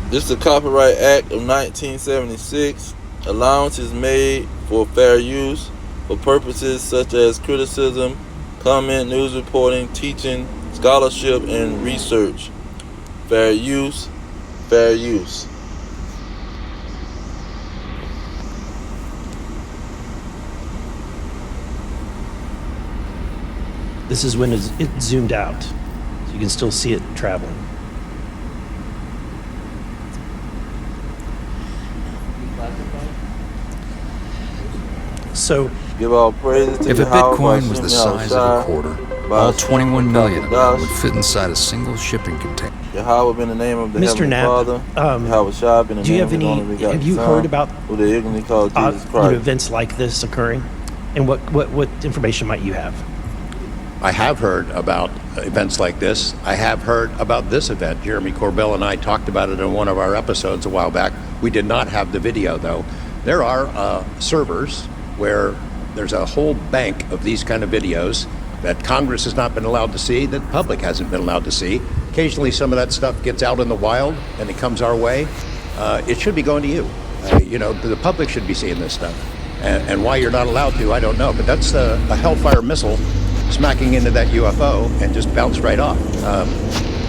This is the Copyright Act of 1976. Allowance is made for fair use for purposes such as criticism, comment, news reporting, teaching, scholarship, and research. Fair use, fair use. This is when it's zoomed out, so you can still see it traveling. So, Give all praises to If a Yahweh Bitcoin was the Bashem size of a Yahushua, quarter, by all Hashem 21 million of them Kadash. would fit inside a single shipping container. Yahweh be in the name of the Mr. Heavenly Knapp, Father. Yahweh Shah be in the do you name have of his only any? begotten Have you Son, heard about who they ignorantly call Jesus Christ. events like this occurring? And what information might you have? I have heard about events like this. I have heard about this event. Jeremy Corbell and I talked about it in one of our episodes a while back. We did not have the video, though. There are servers where there's a whole bank of these kind of videos that Congress has not been allowed to see, that the public hasn't been allowed to see. Occasionally some of that stuff gets out in the wild and it comes our way. It should be going to you. The public should be seeing this stuff. And why you're not allowed to, I don't know. But that's a Hellfire missile smacking into that UFO and just bounced right off.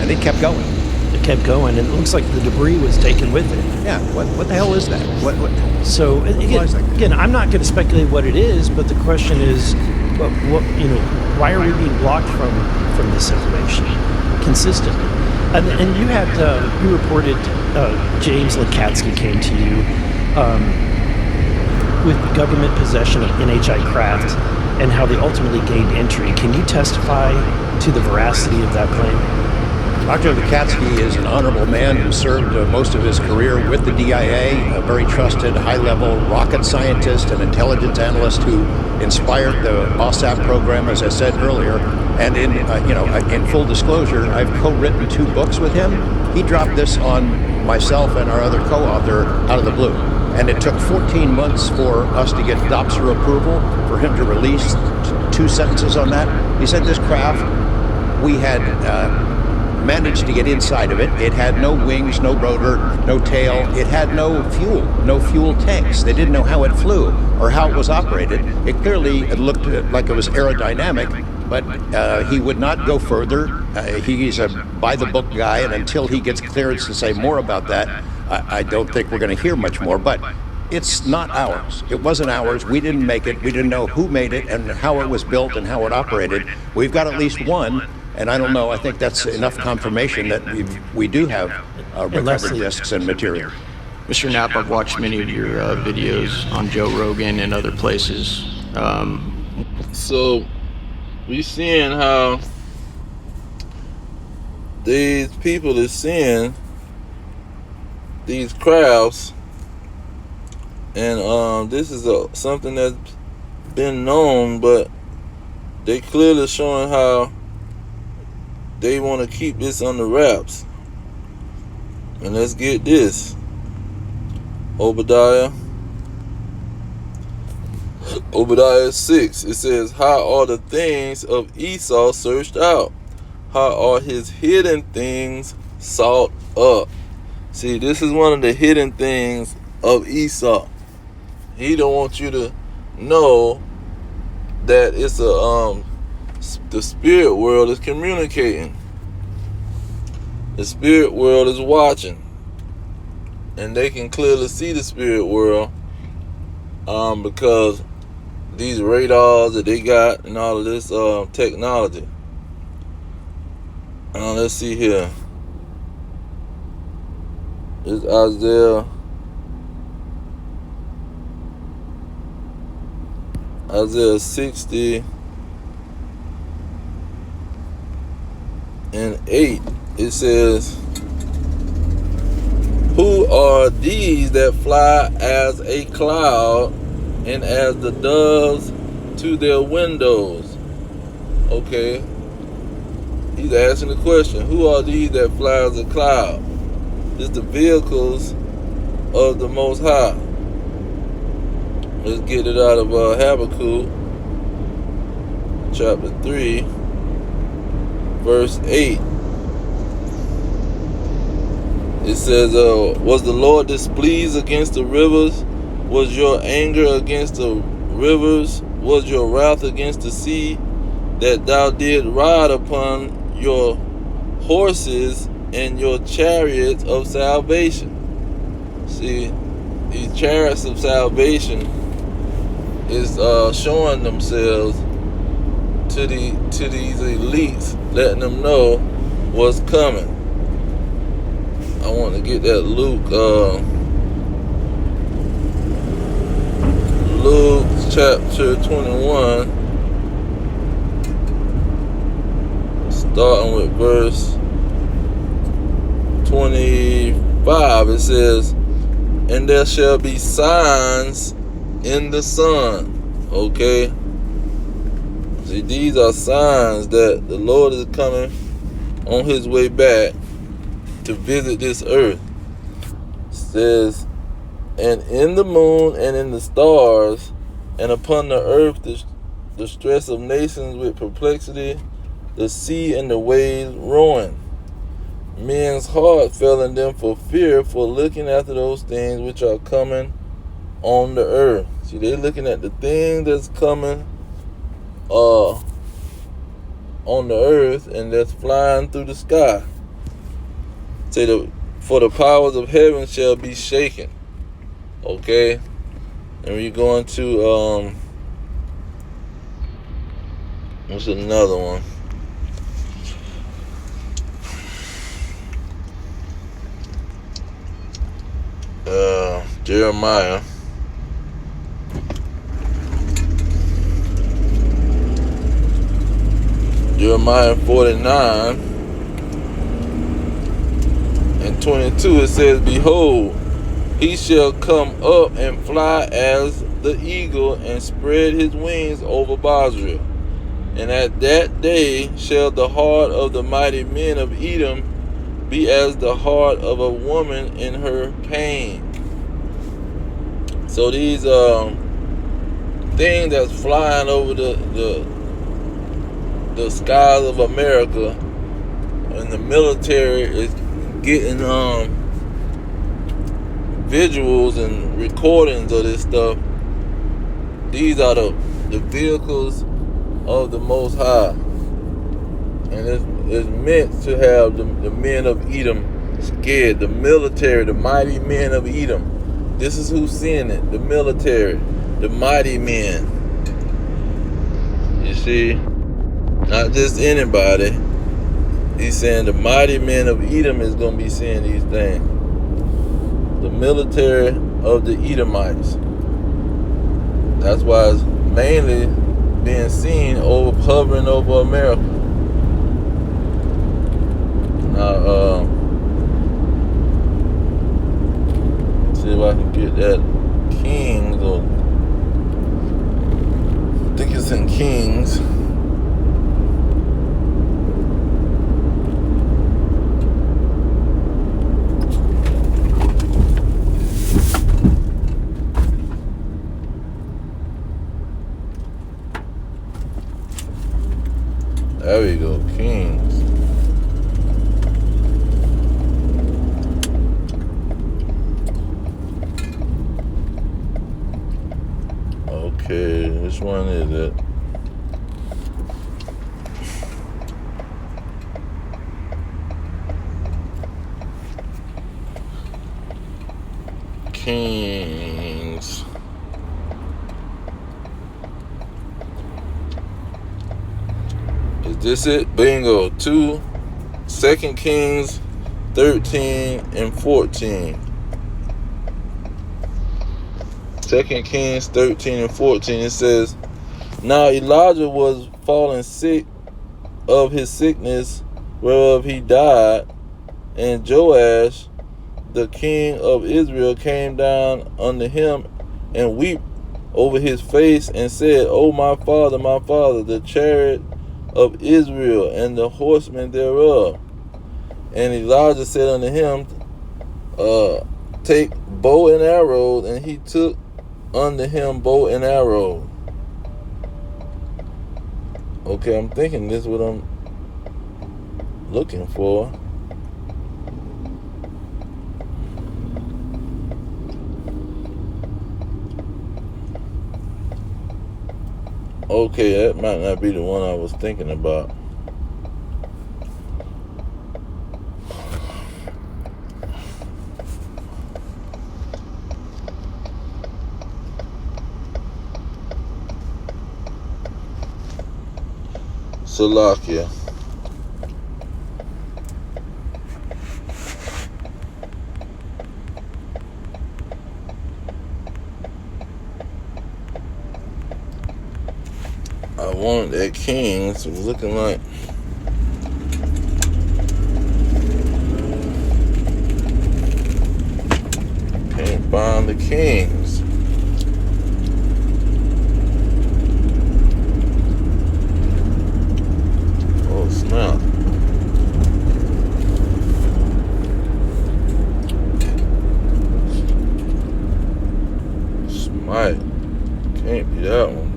And it kept going. It kept going, and it looks like the debris was taken with it. Yeah, what the hell is that? What So again, I'm not going to speculate what it is, but the question is, why are we being blocked from this information consistently? And you had you reported James Lakatsky came to you with government possession of NHI craft and how they ultimately gained entry. Can you testify to the veracity of that claim? Dr. Lakatsky is an honorable man who served most of his career with the DIA, a very trusted, high-level rocket scientist and intelligence analyst who inspired the OSAP program, as I said earlier. And in full disclosure, I've co-written 2 books with him. He dropped this on myself and our other co-author out of the blue. And it took 14 months for us to get DOPSR approval for him to release 2 sentences on that. He said this craft, we had managed to get inside of it. It had no wings, no rotor, no tail. It had no fuel tanks. They didn't know how it flew or how it was operated. It clearly looked like it was aerodynamic, but he would not go further. He's a by-the-book guy, and until he gets clearance to say more about that, I don't think we're going to hear much more. But it's not ours. It wasn't ours. We didn't make it. We didn't know who made it and how it was built and how it operated. We've got at least one. And I don't know, I think that's enough confirmation that we do have recovered discs and material. Mr. Knapp, I've watched many of your videos on Joe Rogan and other places. So, we seeing how these people are seeing these crafts, and this is something that's been known, but they clearly showing how they want to keep this under wraps. And let's get this. Obadiah 6. It says, how are the things of Esau searched out? How are his hidden things sought up? See, this is one of the hidden things of Esau. He don't want you to know that it's the spirit world is communicating. The spirit world is watching. And they can clearly see the spirit world because these radars that they got and all of this technology. Let's see here. It's Isaiah 60 and 8. It says, who are these that fly as a cloud and as the doves to their windows? Okay. He's asking the question, who are these that fly as a cloud? It's the vehicles of the Most High. Let's get it out of Habakkuk chapter 3 verse 8. It says, was the Lord displeased against the rivers? Was your anger against the rivers? Was your wrath against the sea? That thou did ride upon your horses and your chariots of salvation. See, these chariots of salvation is showing themselves to these elites, letting them know what's coming. I want to get that Luke chapter 21, starting with verse 25. It says, and there shall be signs in the sun. Okay, see, these are signs that the Lord is coming on his way back to visit this earth. It says, and in the moon and in the stars, and upon the earth the stress of nations with perplexity, the sea and the waves ruin. Men's heart fell in them for fear, for looking after those things which are coming on the earth. See, they're looking at the thing that's coming on the earth and that's flying through the sky. Say, for the powers of heaven shall be shaken. Okay, and we're going to what's another one? Jeremiah. Jeremiah 49 and 22, it says, behold, he shall come up and fly as the eagle, and spread his wings over Basra. And at that day shall the heart of the mighty men of Edom be as the heart of a woman in her pain. So these things that's flying over the skies of America, and the military is getting visuals and recordings of this stuff. These are the vehicles of the Most High, and it's meant to have the men of Edom scared. The military, the mighty men of Edom. This is who's seeing it. The military, the mighty men. You see, not just anybody. He's saying the mighty men of Edom is going to be seeing these things. The military of the Edomites. That's why it's mainly being seen hovering over America. Now, see if I can get that Kings, or I think it's in Kings. There we go, Kings. Okay, which one is it? Kings. Is this it? Bingo. 2 Kings 13 and 14. 2 Kings 13 and 14. It says, now Elijah was fallen sick of his sickness whereof he died, and Joash the king of Israel came down unto him and wept over his face and said, O my father, the chariot of Israel and the horsemen thereof. And Elijah said unto him, take bow and arrows, and he took unto him bow and arrow. Okay, I'm thinking this is what I'm looking for. Okay, that might not be the one I was thinking about. Salakia. I wanted that king, so it was looking like can't find the kings. Oh snap. Smite. Can't be that one.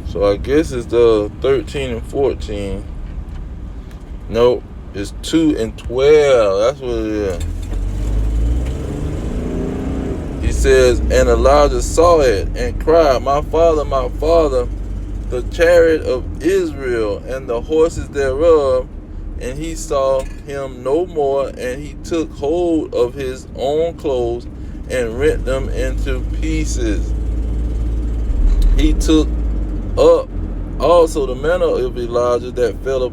So I guess it's the 13 and 14. Nope, it's 2 and 12. That's what it is. He says, and Elijah saw it and cried, my father, the chariot of Israel and the horses thereof. And he saw him no more, and he took hold of his own clothes and rent them into pieces. He took up also the mantle of Elijah that fell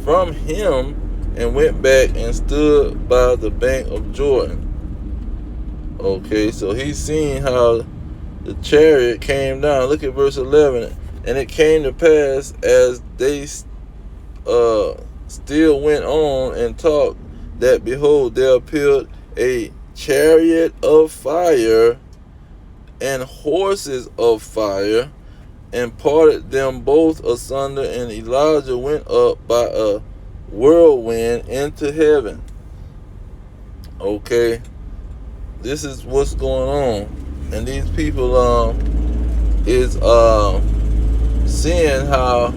from him, and went back and stood by the bank of Jordan. Okay, so he's seeing how the chariot came down. Look at verse 11. And it came to pass as they still went on and talked, that behold, there appeared a chariot of fire and horses of fire, and parted them both asunder, and Elijah went up by a whirlwind into heaven. Okay, this is what's going on, and these people is seeing how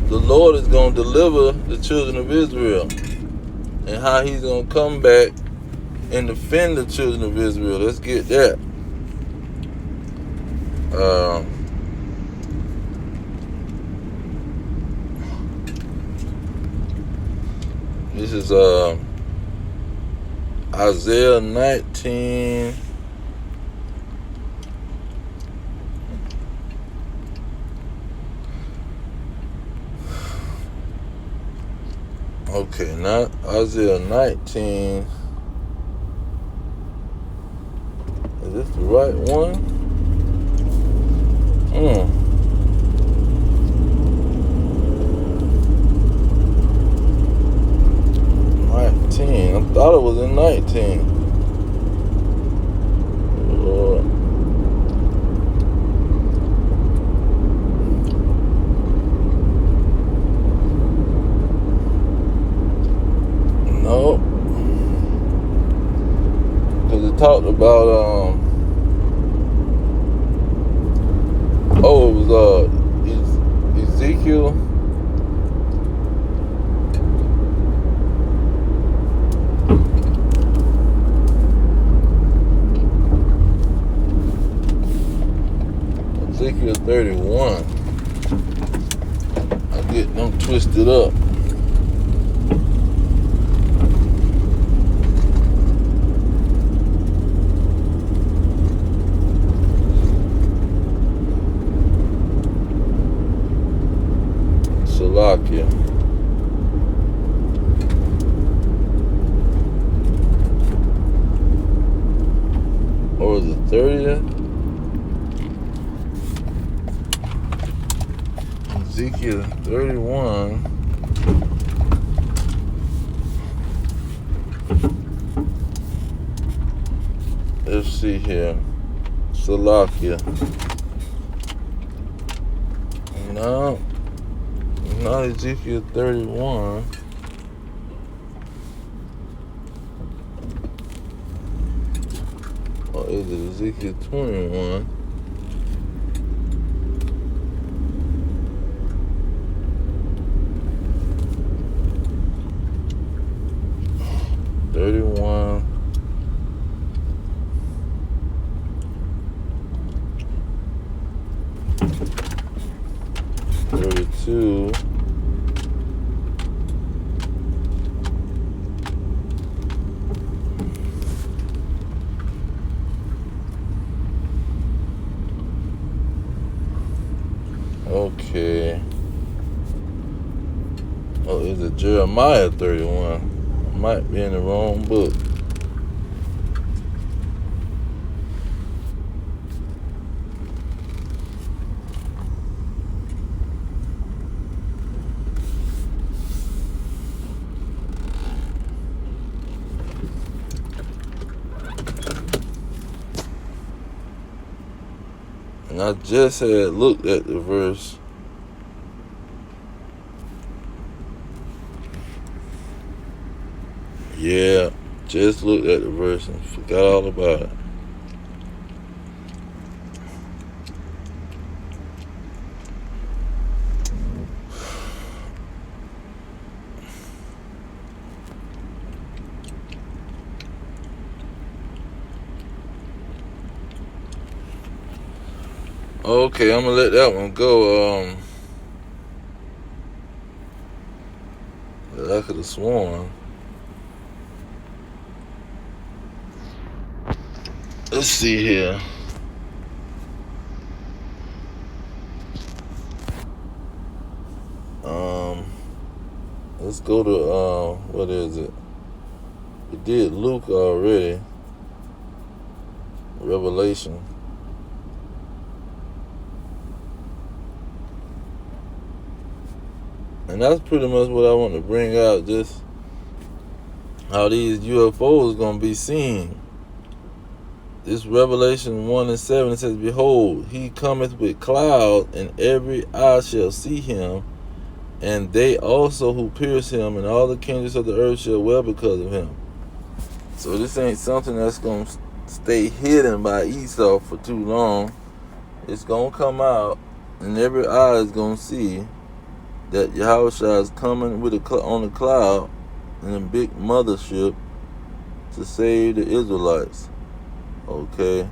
the Lord is going to deliver the children of Israel, and how he's going to come back and defend the children of Israel. Let's get that. This is Isaiah 19. Okay, not Isaiah 19. Is this the right one? 19. I thought it was in 19. Lord. No. Because it talked about, it was Ezekiel. Ezekiel 31. I get them twisted up. Salakia. Or is it 30th? Ezekiel 31. Let's see here. Salakia. No. Not Ezekiel 31. Or is it Ezekiel 21? 32. Okay. Oh, is it Jeremiah 31? I might be in the wrong book. And I just had looked at the verse. Yeah, just looked at the verse and forgot all about it. Okay, I'm gonna let that one go. I could have sworn. Let's see here. Let's go to what is it? We did Luke already. Revelation. And that's pretty much what I want to bring out, just how these UFOs going to be seen. This Revelation 1 and 7, it says, "Behold, he cometh with clouds, and every eye shall see him, and they also who pierce him, and all the kingdoms of the earth shall well because of him." So this ain't something that's going to stay hidden by Esau for too long. It's going to come out, and every eye is going to see that Yahushua is coming with on the cloud in a big mothership to save the Israelites. Okay?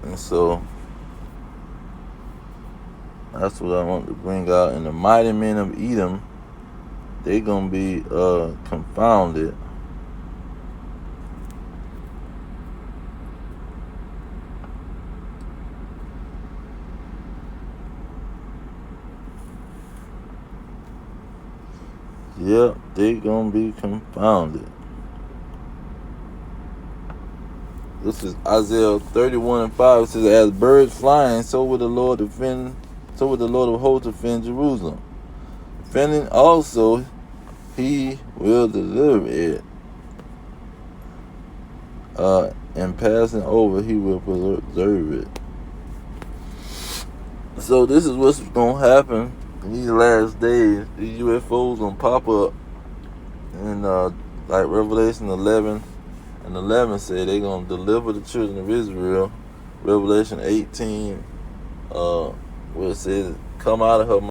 And so that's what I want to bring out. And the mighty men of Edom, they gonna be confounded. Yep, they gonna be confounded. This is Isaiah 31 and 5. It says, "As birds flying, so will the Lord defend. So will the Lord of hosts defend Jerusalem. Defending also, he will deliver it. And passing over, he will preserve it." So this is what's gonna happen in these last days. These UFOs gonna pop up, and like Revelation 11 and 11 said, they're gonna deliver the children of Israel. Revelation 18, where it says, "Come out of her